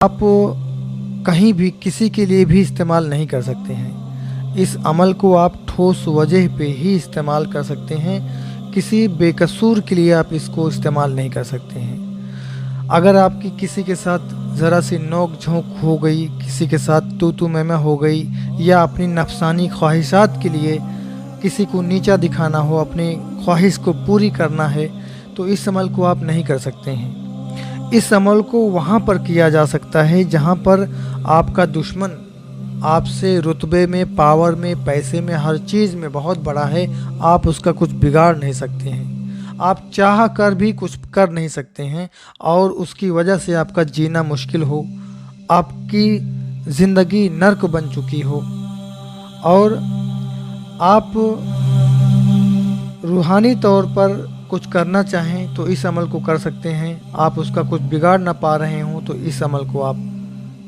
آپ कहीं भी किसी के लिए भी इस्तेमाल नहीं कर सकते हैं। इस अमल को आप ठोस वजह पे ही इस्तेमाल कर सकते हैं, किसी बेकसूर के लिए आप इसको इस्तेमाल नहीं कर सकते हैं। अगर आपकी किसी के साथ ज़रा सी नोक झोंक हो गई, किसी के साथ तू तू मैं हो गई, या अपनी नफसानी ख्वाहिशात के लिए किसी को नीचा दिखाना हो, अपनी ख्वाहिश को पूरी करना है, तो इस अमल को आप नहीं कर सकते हैं। इस अमल को वहाँ पर किया जा सकता है जहाँ पर आपका दुश्मन आपसे रुतबे में, पावर में, पैसे में, हर चीज़ में बहुत बड़ा है। आप उसका कुछ बिगाड़ नहीं सकते हैं, आप चाह कर भी कुछ कर नहीं सकते हैं, और उसकी वजह से आपका जीना मुश्किल हो, आपकी ज़िंदगी नर्क बन चुकी हो, और आप रूहानी तौर पर कुछ करना चाहें तो इस अमल को कर सकते हैं। आप उसका कुछ बिगाड़ ना पा रहे हों तो इस अमल को आप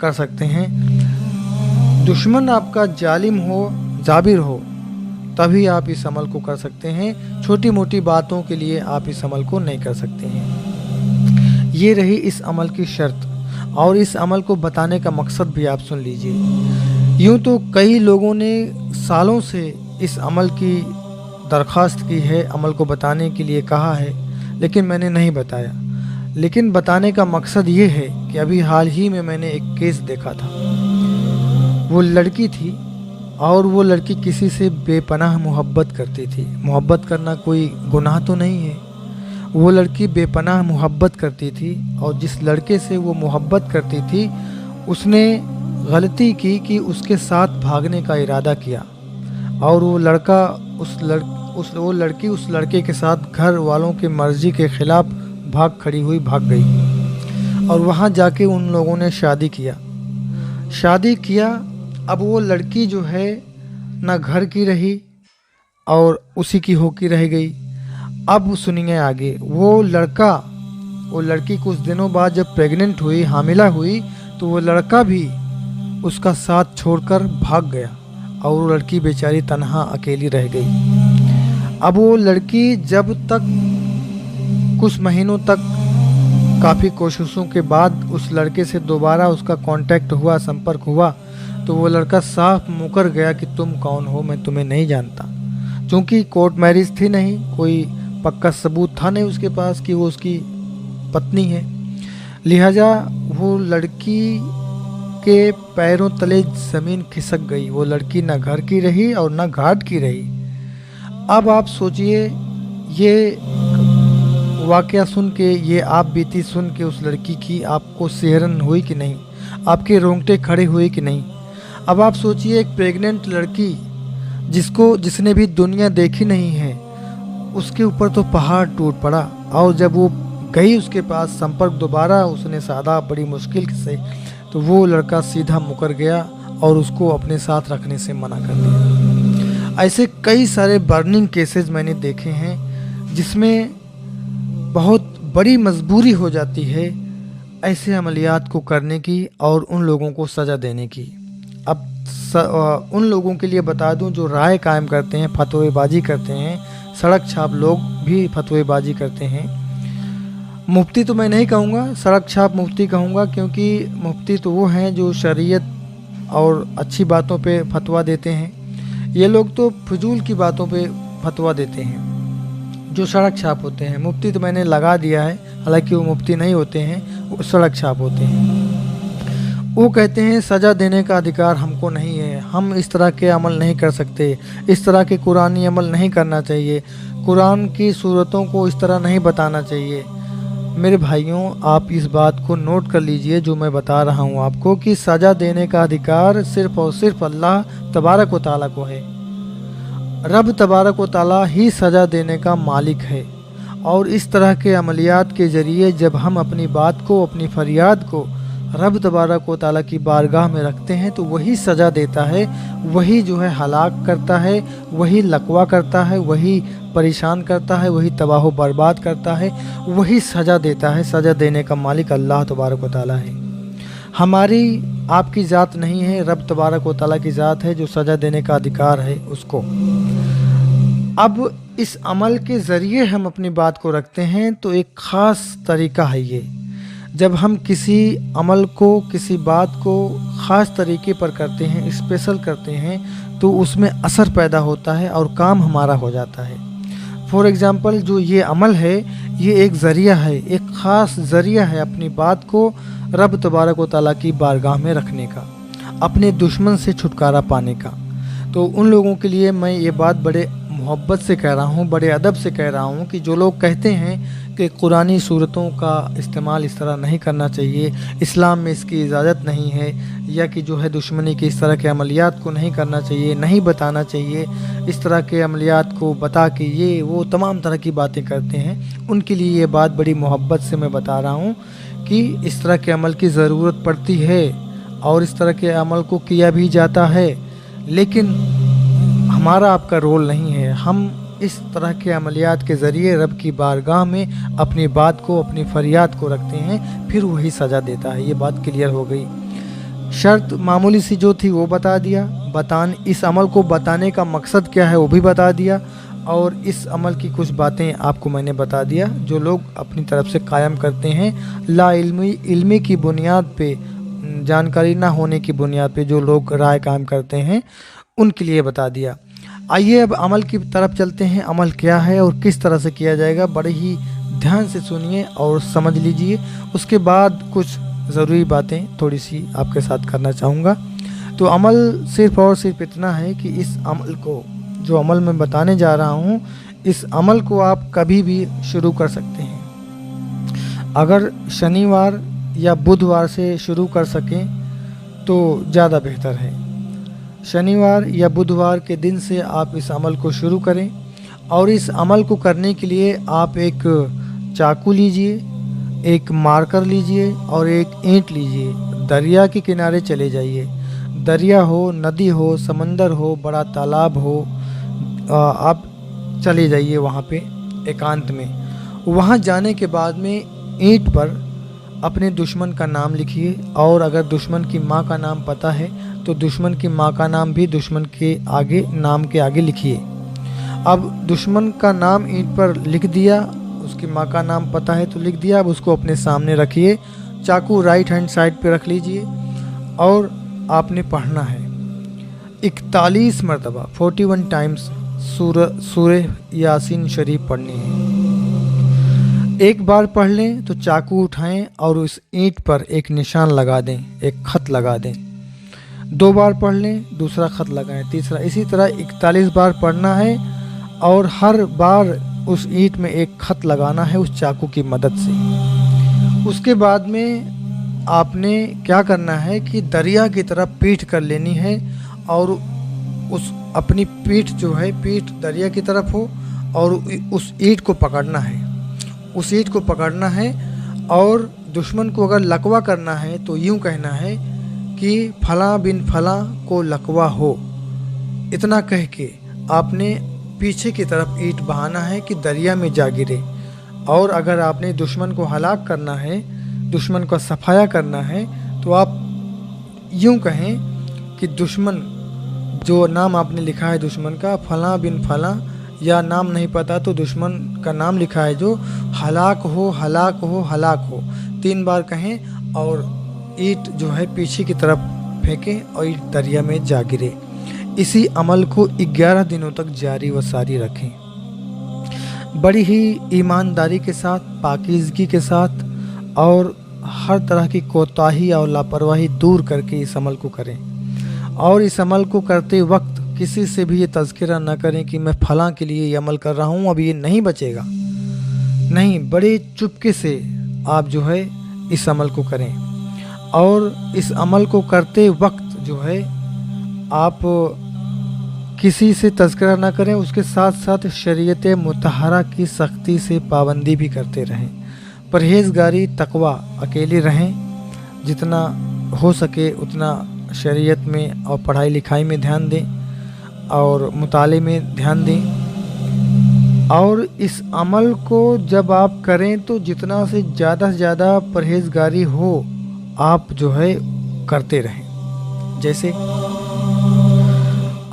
कर सकते हैं। दुश्मन आपका जालिम हो, जाबिर हो, तभी आप इस अमल को कर सकते हैं। छोटी मोटी बातों के लिए आप इस अमल को नहीं कर सकते हैं। ये रही इस अमल की शर्त, और इस अमल को बताने का मकसद भी आप सुन लीजिए। यूँ तो कई लोगों ने सालों से इस अमल की दरख्वास्त की है, अमल को बताने के लिए कहा है, लेकिन मैंने नहीं बताया। लेकिन बताने का मकसद ये है कि अभी हाल ही में मैंने एक केस देखा था। वो लड़की थी, और वो लड़की किसी से बेपनाह मोहब्बत करती थी। मोहब्बत करना कोई गुनाह तो नहीं है। वो लड़की बेपनाह मोहब्बत करती थी, और जिस लड़के से वो मोहब्बत करती थी उसने गलती की कि उसके साथ भागने का इरादा किया, और वो लड़का वो लड़की उस लड़के के साथ घर वालों की मर्ज़ी के ख़िलाफ़ भाग गई, और वहाँ जाके उन लोगों ने शादी किया। अब वो लड़की जो है ना घर की रही और उसी की होके रह गई। अब सुनिए आगे, वो लड़की कुछ दिनों बाद जब प्रेग्नेंट हुई, हामिला हुई, तो वो लड़का भी उसका साथ छोड़कर भाग गया, और वो लड़की बेचारी तन्हा अकेली रह गई। अब वो लड़की जब तक कुछ महीनों तक काफ़ी कोशिशों के बाद उस लड़के से दोबारा उसका कांटेक्ट हुआ, संपर्क हुआ, तो वो लड़का साफ मुकर गया कि तुम कौन हो, मैं तुम्हें नहीं जानता। क्योंकि कोर्ट मैरिज थी नहीं, कोई पक्का सबूत था नहीं उसके पास कि वो उसकी पत्नी है। लिहाजा वो लड़की के पैरों तले ज़मीन खिसक गई। वो लड़की ना घर की रही और ना घाट की रही। अब आप सोचिए, ये वाक़या सुन के, ये आप बीती सुन के उस लड़की की आपको सिहरन हुई कि नहीं, आपके रोंगटे खड़े हुए कि नहीं। अब आप सोचिए, एक प्रेग्नेंट लड़की जिसने भी दुनिया देखी नहीं है, उसके ऊपर तो पहाड़ टूट पड़ा, और जब वो गई उसके पास, संपर्क दोबारा उसने साधा बड़ी मुश्किल से, तो वो लड़का सीधा मुकर गया और उसको अपने साथ रखने से मना कर दिया। ऐसे कई सारे बर्निंग केसेस मैंने देखे हैं जिसमें बहुत बड़ी मजबूरी हो जाती है ऐसे अमलियात को करने की और उन लोगों को सज़ा देने की। अब उन लोगों के लिए बता दूं जो राय कायम करते हैं, फतवेबाजी करते हैं, सड़क छाप लोग भी फतवेबाजी करते हैं। मुफ्ती तो मैं नहीं कहूँगा, सड़क छाप मुफ्ती कहूँगा, क्योंकि मुफ्ती तो वो हैं जो शरीयत और अच्छी बातों पे फतवा देते हैं। ये लोग तो फजूल की बातों पे फतवा देते हैं जो सड़क छाप होते हैं। मुफ्ती तो मैंने लगा दिया है, हालांकि वो मुफ्ती नहीं होते हैं, वो सड़क छाप होते हैं। वो कहते हैं सज़ा देने का अधिकार हमको नहीं है, हम इस तरह के अमल नहीं कर सकते, इस तरह के कुरानी अमल नहीं करना चाहिए, कुरान की सूरतों को इस तरह नहीं बताना चाहिए। मेरे भाइयों, आप इस बात को नोट कर लीजिए जो मैं बता रहा हूँ आपको, कि सज़ा देने का अधिकार सिर्फ़ और सिर्फ अल्लाह तबारक व तआला को है। रब तबारक व तआला ही सज़ा देने का मालिक है। और इस तरह के अमलियात के ज़रिए जब हम अपनी बात को, अपनी फरियाद को रब तबारक व तआला की बारगाह में रखते हैं, तो वही सज़ा देता है, वही जो है हलाक करता है, वही लकवा करता है, वही परेशान करता है, वही तबाह बर्बाद करता है, वही सज़ा देता है। सज़ा देने का मालिक अल्लाह तबारक व तआला है, हमारी आपकी ज़ात नहीं है, रब तबारक व तआला की ज़ात है जो सज़ा देने का अधिकार है उसको। अब इस अमल के ज़रिए हम अपनी बात को रखते हैं, तो एक ख़ास तरीका है ये। जब हम किसी अमल को, किसी बात को ख़ास तरीके पर करते हैं, स्पेशल करते हैं, तो उसमें असर पैदा होता है और काम हमारा हो जाता है। फॉर एग्ज़ाम्पल जो ये अमल है, ये एक ज़रिया है, एक ख़ास ज़रिया है अपनी बात को रब तबारक व तआला की बारगाह में रखने का, अपने दुश्मन से छुटकारा पाने का। तो उन लोगों के लिए मैं ये बात बड़े मोहब्बत से कह रहा हूँ, बड़े अदब से कह रहा हूँ कि जो लोग कहते हैं कि कुरानी सूरतों का इस्तेमाल इस तरह नहीं करना चाहिए, इस्लाम में इसकी इजाज़त नहीं है, या कि जो है दुश्मनी के इस तरह के अमलियात को नहीं करना चाहिए, नहीं बताना चाहिए, इस तरह के अमलियात को बता के ये वो तमाम तरह की बातें करते हैं, उनके लिए ये बात बड़ी मोहब्बत से मैं बता रहा हूँ कि इस तरह के अमल की ज़रूरत पड़ती है और इस तरह के अमल को किया भी जाता है, लेकिन हमारा आपका रोल नहीं है। हम इस तरह के अमलियात के ज़रिए रब की बारगाह में अपनी बात को, अपनी फरियाद को रखते हैं, फिर वही सज़ा देता है। ये बात क्लियर हो गई। शर्त मामूली सी जो थी वो बता दिया, इस अमल को बताने का मकसद क्या है वो भी बता दिया, और इस अमल की कुछ बातें आपको मैंने बता दिया जो लोग अपनी तरफ से कायम करते हैं, ला इल्मी की बुनियाद पे, जानकारी ना होने की बुनियाद पे जो लोग राय कायम करते हैं, उनके लिए बता दिया। आइए अब अमल की तरफ चलते हैं। अमल क्या है और किस तरह से किया जाएगा, बड़े ही ध्यान से सुनिए और समझ लीजिए। उसके बाद कुछ ज़रूरी बातें थोड़ी सी आपके साथ करना चाहूँगा। तो अमल सिर्फ़ और सिर्फ इतना है कि इस अमल को, जो अमल मैं बताने जा रहा हूँ, इस अमल को आप कभी भी शुरू कर सकते हैं। अगर शनिवार या बुधवार से शुरू कर सकें तो ज़्यादा बेहतर है। शनिवार या बुधवार के दिन से आप इस अमल को शुरू करें, और इस अमल को करने के लिए आप एक चाकू लीजिए, एक मार्कर लीजिए और एक ईंट लीजिए। दरिया के किनारे चले जाइए, दरिया हो, नदी हो, समंदर हो, बड़ा तालाब हो, आप चले जाइए वहाँ पे एकांत में। वहाँ जाने के बाद में ईंट पर अपने दुश्मन का नाम लिखिए, और अगर दुश्मन की माँ का नाम पता है तो दुश्मन की माँ का नाम भी दुश्मन के आगे, नाम के आगे लिखिए। अब दुश्मन का नाम ईंट पर लिख दिया, उसकी माँ का नाम पता है तो लिख दिया। अब उसको अपने सामने रखिए, चाकू राइट हैंड साइड पे रख लीजिए, और आपने पढ़ना है 41 मरतबा 41 टाइम्स सूरह यासीन शरीफ पढ़नी है। एक बार पढ़ लें तो चाकू उठाएं और उस ईंट पर एक निशान लगा दें, एक खत लगा दें। 2 बार पढ़ लें, दूसरा खत लगाएं, तीसरा, इसी तरह 41 बार पढ़ना है, और हर बार उस ईंट में एक खत लगाना है उस चाकू की मदद से। उसके बाद में आपने क्या करना है कि दरिया की तरफ पीठ कर लेनी है, और उस अपनी पीठ जो है, पीठ दरिया की तरफ हो, और उस ईंट को पकड़ना है, उस ईंट को पकड़ना है। और दुश्मन को अगर लकवा करना है तो यूँ कहना है कि फलां बिन फलां को लकवा हो। इतना कह के आपने पीछे की तरफ ईंट बहाना है कि दरिया में जा गिरे। और अगर आपने दुश्मन को हलाक करना है, दुश्मन का सफाया करना है, तो आप यूँ कहें कि दुश्मन, जो नाम आपने लिखा है दुश्मन का, फलां बिन फलां, या नाम नहीं पता तो दुश्मन का नाम लिखा है जो, हलाक हो, हलाक हो, हलाक हो, 3 बार कहें, और ईंट जो है पीछे की तरफ फेंकें और ईंट दरिया में जा गिरे। इसी अमल को 11 दिनों तक जारी व सारी रखें, बड़ी ही ईमानदारी के साथ, पाकीज़गी के साथ, और हर तरह की कोताही और लापरवाही दूर करके इस अमल को करें। और इस अमल को करते वक्त किसी से भी ये तज़किरा ना करें कि मैं फ़लाँ के लिए ये अमल कर रहा हूँ, अब ये नहीं बचेगा। नहीं, बड़े चुपके से आप जो है इस अमल को करें। और इस अमल को करते वक्त जो है आप किसी से तज़किरा ना करें, उसके साथ साथ शरीयत मुतहरा की सख्ती से पाबंदी भी करते रहें। परहेज़गारी, तक़वा, अकेले रहें, जितना हो सके उतना शरीयत में और पढ़ाई लिखाई में ध्यान दें और मुताले में ध्यान दें। और इस अमल को जब आप करें तो जितना से ज़्यादा परहेज़गारी हो आप जो है करते रहें। जैसे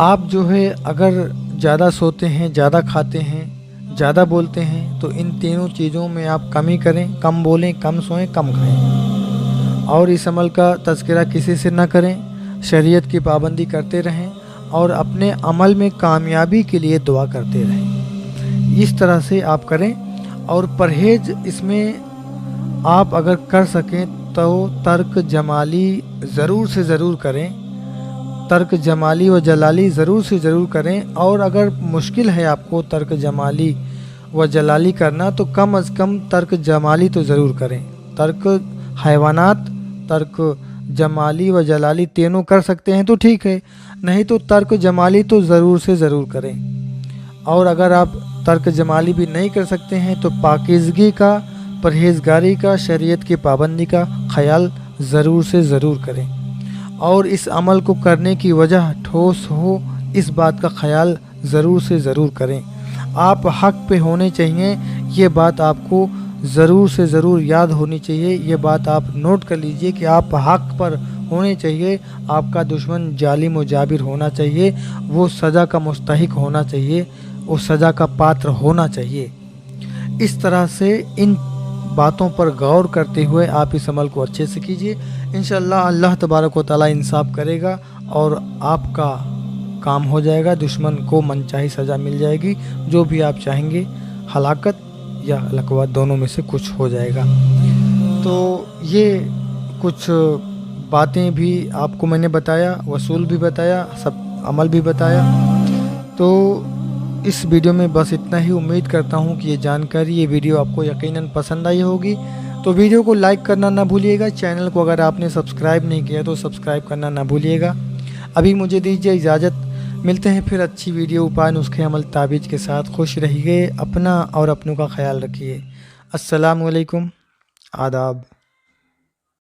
आप जो है अगर ज़्यादा सोते हैं, ज़्यादा खाते हैं, ज़्यादा बोलते हैं, तो इन तीनों चीज़ों में आप कमी करें, कम बोलें, कम सोएं, कम खाएं। اور इस अमल का तज़किरा किसी से ना करें, शरीयत की पाबंदी करते रहें और अपने अमल में कामयाबी के लिए दुआ करते रहें। इस तरह से आप करें। और परहेज़ इसमें आप अगर कर सकें तो तर्क जमाली ज़रूर से ज़रूर करें, तर्क जमाली व जलाली ज़रूर से ज़रूर करें। और अगर मुश्किल है आपको तर्क जमाली व जलाली करना तो कम अज़ कम तर्क जमाली तो ज़रूर करें। तर्क हैवानात, तर्क जमाली व जलाली तीनों कर सकते हैं तो ठीक है, नहीं तो तर्क जमाली तो ज़रूर से ज़रूर करें। और अगर आप तर्क जमाली भी नहीं कर सकते हैं तो पाकीज़गी का, परहेज़गारी का, शरीयत की पाबंदी का ख्याल ज़रूर से ज़रूर करें। और इस अमल को करने की वजह ठोस हो, इस बात का ख्याल ज़रूर से ज़रूर करें। आप हक़ पे होने चाहिए, ये बात आपको ज़रूर से ज़रूर याद होनी चाहिए। ये बात आप नोट कर लीजिए कि आप हक़ पर होने चाहिए। आपका दुश्मन जालिम व जाबिर होना चाहिए, वो सज़ा का मुस्तहिक होना चाहिए, वो सज़ा का पात्र होना चाहिए। इस तरह से इन बातों पर गौर करते हुए आप इस अमल को अच्छे से कीजिए। इंशाअल्लाह अल्लाह तबारक व तआला इंसाफ करेगा और आपका काम हो जाएगा। दुश्मन को मनचाही सज़ा मिल जाएगी, जो भी आप चाहेंगे, हलाकत या लकवा दोनों में से कुछ हो जाएगा। तो ये कुछ बातें भी आपको मैंने बताया, वसूल भी बताया, सब अमल भी बताया। तो इस वीडियो में बस इतना ही। उम्मीद करता हूँ कि ये जानकारी, ये वीडियो आपको यकीनन पसंद आई होगी। तो वीडियो को लाइक करना ना भूलिएगा। चैनल को अगर आपने सब्सक्राइब नहीं किया तो सब्सक्राइब करना ना भूलिएगा। अभी मुझे दीजिए इजाज़त। मिलते हैं फिर अच्छी वीडियो, उपाय, नुस्खे, अमल, ताबीज़ के साथ। खुश रहिए, अपना और अपनों का ख्याल रखिए। अस्सलामु अलैकुम, आदाब।